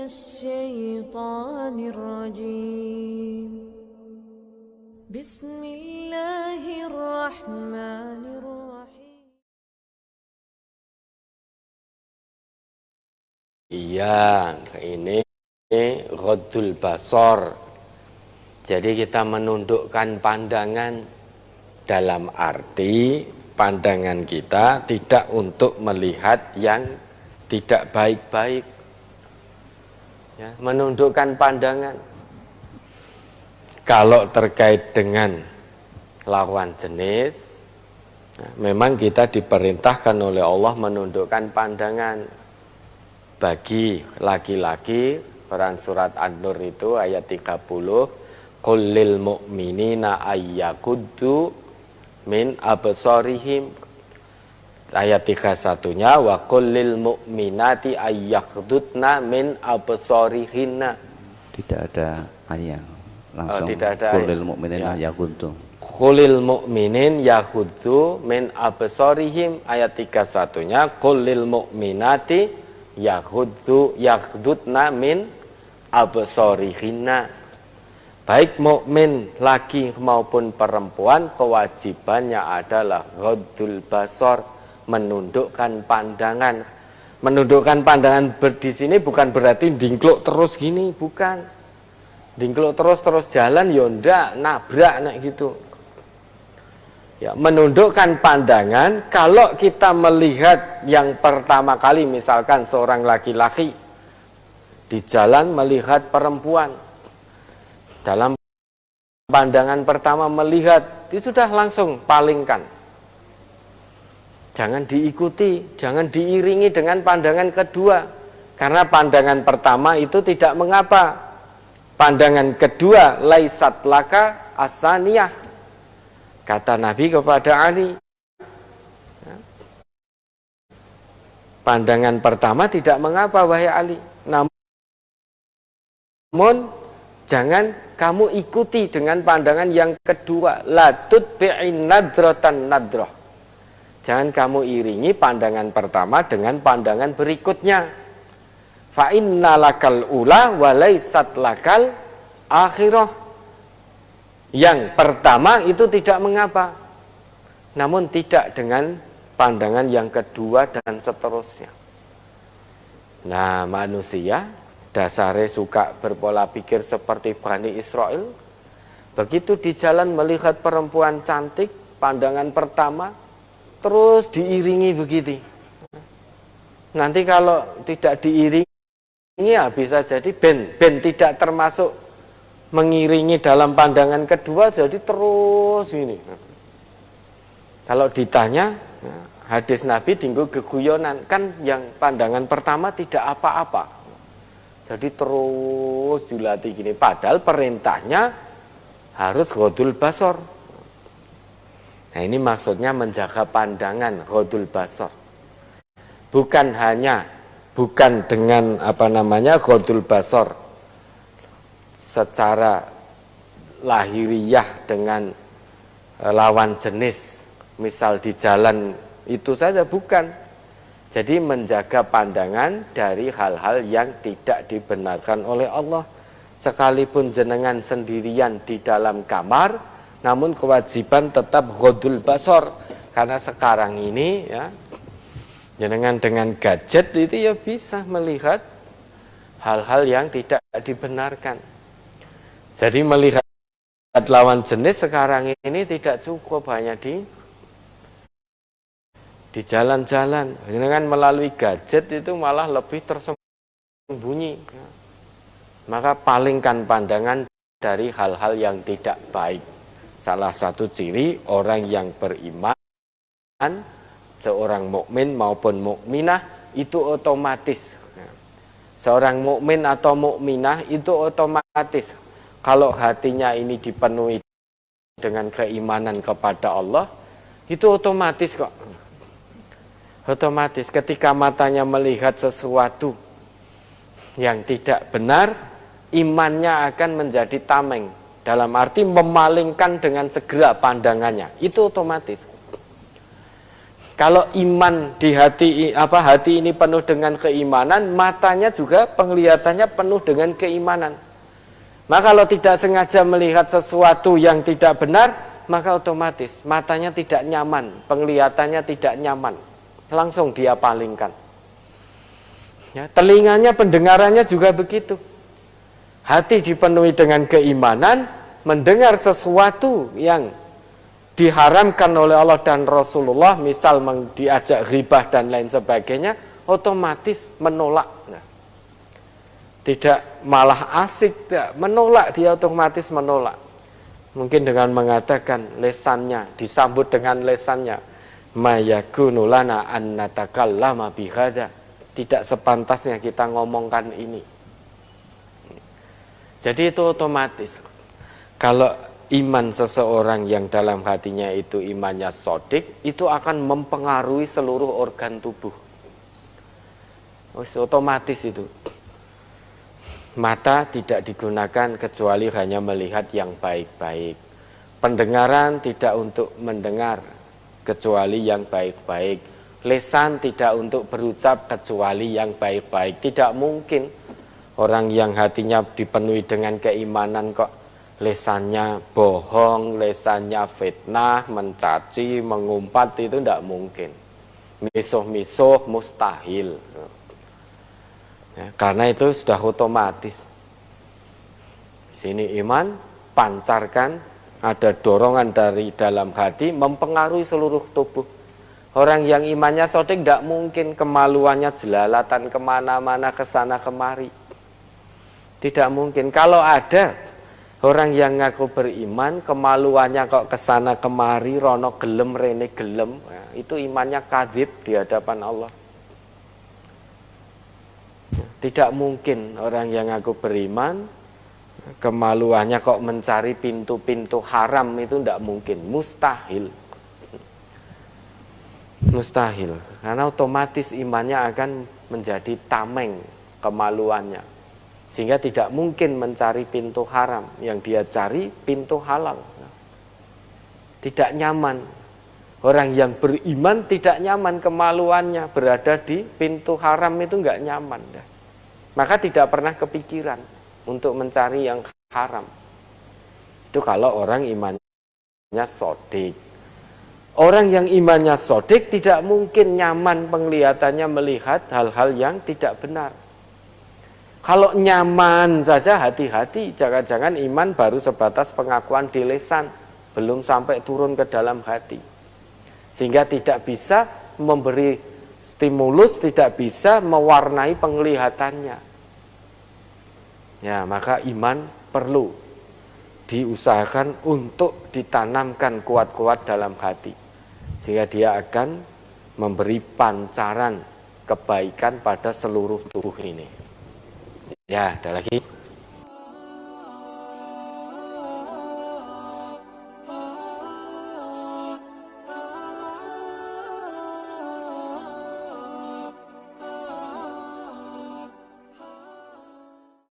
الشيطان الرجيم بسم الله الرحمن الرحيم. Iya, ini ghaddul basar. Jadi kita menundukkan pandangan dalam arti pandangan kita tidak untuk melihat yang tidak baik-baik. Ya, menundukkan pandangan. Kalau terkait dengan lawan jenis, memang kita diperintahkan oleh Allah menundukkan pandangan. Bagi laki-laki, Quran surat An-Nur itu ayat 30, qul lil mu'minina ayyakuddu min absarihim. Ayat 31-nya wa qul lil mu'minati ayyakhdudna min absarihinna. Tidak ada ayat langsung. Tidak ada qul lil mu'minina yaghuddu. Qulil mu'minin yaghuddu min absarihim. Ayat 31-nya qul lil mu'minati yakhdudna min absarihinna. Baik mukmin laki maupun perempuan kewajibannya adalah ghaddul basar, menundukkan pandangan. Menundukkan pandangan di sini bukan berarti dingkluk terus gini, bukan. Dingkluk terus jalan ya ndak, nabrak nek gitu. Ya, menundukkan pandangan kalau kita melihat yang pertama kali, misalkan seorang laki-laki di jalan melihat perempuan, dalam pandangan pertama melihat, itu sudah langsung palingkan. Jangan diikuti, jangan diiringi dengan pandangan kedua, karena pandangan pertama itu tidak mengapa. Pandangan kedua, laisat laka asaniyah. Kata Nabi kepada Ali, pandangan pertama tidak mengapa wahai Ali, namun jangan kamu ikuti dengan pandangan yang kedua, la tutbi'in nadratan nadroh. Jangan kamu iringi pandangan pertama dengan pandangan berikutnya. Fa innalakal ula wa laysat lakal akhirah. Yang pertama itu tidak mengapa, namun tidak dengan pandangan yang kedua dan seterusnya. Nah, manusia dasarnya suka berpola pikir seperti Bani Israel. Begitu di jalan melihat perempuan cantik, pandangan pertama terus diiringi begitu. Nanti kalau tidak diiringi ya bisa jadi ben tidak termasuk mengiringi dalam pandangan kedua, jadi terus ini. Kalau ditanya, hadis Nabi tinggal keguyonan, kan yang pandangan pertama tidak apa-apa. Jadi terus dilatih gini, padahal perintahnya harus ghaddul basar. Nah, ini maksudnya menjaga pandangan, ghaddul basar. Bukan dengan ghaddul basar secara lahiriah dengan lawan jenis, misal di jalan itu saja, bukan. Jadi menjaga pandangan dari hal-hal yang tidak dibenarkan oleh Allah. Sekalipun jenengan sendirian di dalam kamar, namun kewajiban tetap ghaddul basar, karena sekarang ini ya jenengan dengan gadget itu ya bisa melihat hal-hal yang tidak dibenarkan. Jadi melihat lawan jenis sekarang ini tidak cukup hanya di jalan-jalan. Dengan melalui gadget itu malah lebih tersembunyi. Maka palingkan pandangan dari hal-hal yang tidak baik. Salah satu ciri orang yang beriman, seorang mukmin maupun mukminah itu otomatis. Seorang mukmin atau mukminah itu otomatis. Kalau hatinya ini dipenuhi dengan keimanan kepada Allah, itu otomatis kok. Otomatis ketika matanya melihat sesuatu yang tidak benar, imannya akan menjadi tameng. Dalam arti memalingkan dengan segera pandangannya. Itu otomatis. Kalau iman di hati ini penuh dengan keimanan, matanya juga penglihatannya penuh dengan keimanan. Maka kalau tidak sengaja melihat sesuatu yang tidak benar, maka otomatis matanya tidak nyaman, penglihatannya tidak nyaman, langsung dia palingkan. Ya, telinganya, pendengarannya juga begitu. Hati dipenuhi dengan keimanan, mendengar sesuatu yang diharamkan oleh Allah dan Rasulullah, misal diajak ghibah dan lain sebagainya, otomatis menolak. Nah, tidak malah asik, tidak, menolak, dia otomatis menolak. Mungkin dengan mengatakan lesannya, disambut dengan lesannya, ma yakunu lana an natakallama bihadza, tidak sepantasnya kita ngomongkan ini. Jadi itu otomatis. Kalau iman seseorang yang dalam hatinya itu imannya sodik, itu akan mempengaruhi seluruh organ tubuh. Otomatis itu. Mata tidak digunakan kecuali hanya melihat yang baik-baik. Pendengaran tidak untuk mendengar kecuali yang baik-baik. Lesan tidak untuk berucap kecuali yang baik-baik. Tidak mungkin orang yang hatinya dipenuhi dengan keimanan kok lesannya bohong, lesannya fitnah, mencaci, mengumpat, itu tidak mungkin. Misuh-misuh mustahil. Ya, karena itu sudah otomatis. Di sini iman pancarkan, ada dorongan dari dalam hati mempengaruhi seluruh tubuh. Orang yang imannya sodik tidak mungkin kemaluannya jelalatan kemana-mana, kesana kemari. Tidak mungkin. Kalau ada orang yang ngaku beriman, kemaluannya kok kesana kemari, rono gelem, rene gelem, ya, itu imannya kadzib di hadapan Allah. Tidak mungkin orang yang ngaku beriman, kemaluannya kok mencari pintu-pintu haram, itu tidak mungkin, mustahil. Mustahil, karena otomatis imannya akan menjadi tameng kemaluannya. Sehingga tidak mungkin mencari pintu haram, yang dia cari pintu halal. Tidak nyaman. Orang yang beriman tidak nyaman kemaluannya, berada di pintu haram itu enggak nyaman. Maka tidak pernah kepikiran untuk mencari yang haram. Itu kalau orang imannya sodik. Orang yang imannya sodik tidak mungkin nyaman penglihatannya melihat hal-hal yang tidak benar. Kalau nyaman saja hati-hati, jangan-jangan iman baru sebatas pengakuan di lisan, belum sampai turun ke dalam hati. Sehingga tidak bisa memberi stimulus, tidak bisa mewarnai penglihatannya. Ya, maka iman perlu diusahakan untuk ditanamkan kuat-kuat dalam hati. Sehingga dia akan memberi pancaran kebaikan pada seluruh tubuh ini. Ya, ada lagi.